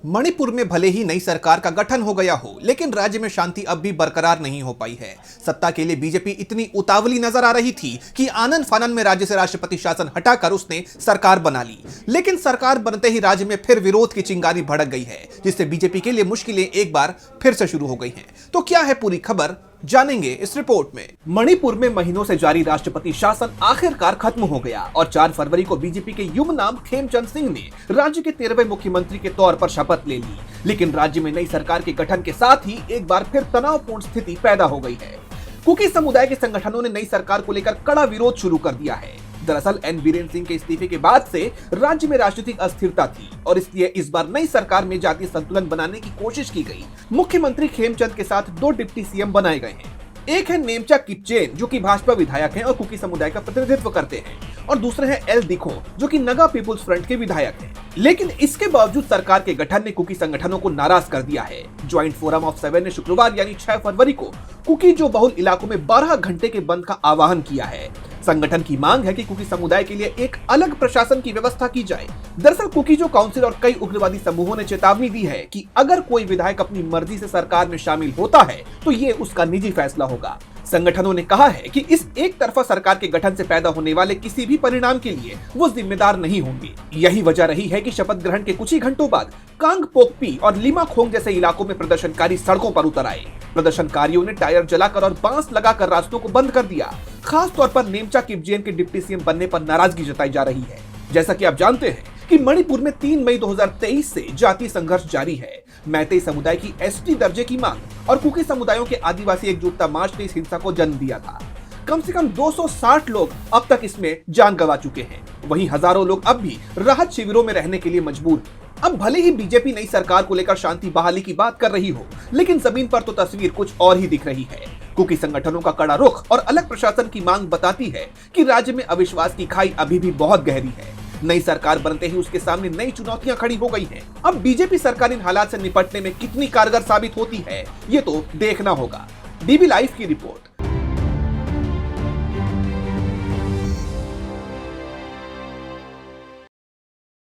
मणिपुर में भले ही नई सरकार का गठन हो गया हो, लेकिन राज्य में शांति अब भी बरकरार नहीं हो पाई है। सत्ता के लिए बीजेपी इतनी उतावली नजर आ रही थी कि आनन फानन में राज्य से राष्ट्रपति शासन हटाकर उसने सरकार बना ली। लेकिन सरकार बनते ही राज्य में फिर विरोध की चिंगारी भड़क गई है, जिससे बीजेपी के लिए मुश्किलें एक बार फिर से शुरू हो गई हैं। तो क्या है पूरी खबर, जानेंगे इस रिपोर्ट में। मणिपुर में महीनों से जारी राष्ट्रपति शासन आखिरकार खत्म हो गया और 4 फरवरी को बीजेपी के युवनाम खेमचंद सिंह ने राज्य के 13वें मुख्यमंत्री के तौर पर शपथ ले ली। लेकिन राज्य में नई सरकार के गठन के साथ ही एक बार फिर तनावपूर्ण स्थिति पैदा हो गई है। कुकी समुदाय के संगठनों ने नई सरकार को लेकर कड़ा विरोध शुरू कर दिया है। दरअसल एन बीरेन सिंह के इस्तीफे के बाद से राज्य में राजनीतिक अस्थिरता थी और इसलिए इस बार नई सरकार में जातीय संतुलन बनाने की कोशिश की गई। मुख्यमंत्री खेमचंद के साथ 2 डिप्टी सीएम बनाए गए हैं। एक है नेमचा किपचेन, जो कि भाजपा विधायक हैं और कुकी समुदाय का प्रतिनिधित्व करते हैं, और दूसरे हैं एल दिखो, जो कि नगा पीपुल्स फ्रंट के विधायक हैं। लेकिन इसके बावजूद सरकार के गठन ने कुकी संगठनों को नाराज कर दिया है। ज्वाइंट फोरम ऑफ 7 ने शुक्रवार यानी 6 फरवरी को कुकी जो बहुल इलाकों में 12 घंटे के बंद का आह्वान किया है। संगठन की मांग है कि कुकी समुदाय के लिए एक अलग प्रशासन की व्यवस्था की जाए। दरअसल कुकी जो काउंसिल और कई उग्रवादी समूहों ने चेतावनी दी है कि अगर कोई विधायक अपनी मर्जी से सरकार में शामिल होता है तो ये उसका निजी फैसला होगा। संगठनों ने कहा है कि इस एक तरफा सरकार के गठन से पैदा होने वाले किसी भी परिणाम के लिए वो जिम्मेदार नहीं होंगे। यही वजह रही है कि शपथ ग्रहण के कुछ ही घंटों बाद कांग पोकपी और लिमाखोंग जैसे इलाकों में प्रदर्शनकारी सड़कों पर उतर आए। प्रदर्शनकारियों ने टायर जलाकर और बांस लगाकर रास्तों को बंद कर दिया। खास तौर पर नेमचा किपचेन के डिप्टी सीएम बनने पर नाराजगी जताई जा रही है। जैसा कि आप जानते हैं कि मणिपुर में 3 मई 2023 से जातीय संघर्ष जारी है। मैतेई समुदाय की एसटी दर्जे की मांग और कुकी समुदायों के आदिवासी एकजुटता मार्च ने इस हिंसा को जन्म दिया था। कम से कम 260 लोग अब तक इसमें जान गंवा चुके हैं। वहीं हजारों लोग अब भी राहत शिविरों में रहने के लिए मजबूर हैं। अब भले ही बीजेपी नई सरकार को लेकर शांति बहाली की बात कर रही हो, लेकिन जमीन पर तो तस्वीर कुछ और ही दिख रही है। कुकी संगठनों का कड़ा रुख और अलग प्रशासन की मांग बताती है कि राज्य में अविश्वास की खाई अभी भी बहुत गहरी है। नई सरकार बनते ही उसके सामने नई चुनौतियां खड़ी हो गई हैं। अब बीजेपी सरकार इन हालात से निपटने में कितनी कारगर साबित होती है, ये तो देखना होगा। डीबी लाइव की रिपोर्ट।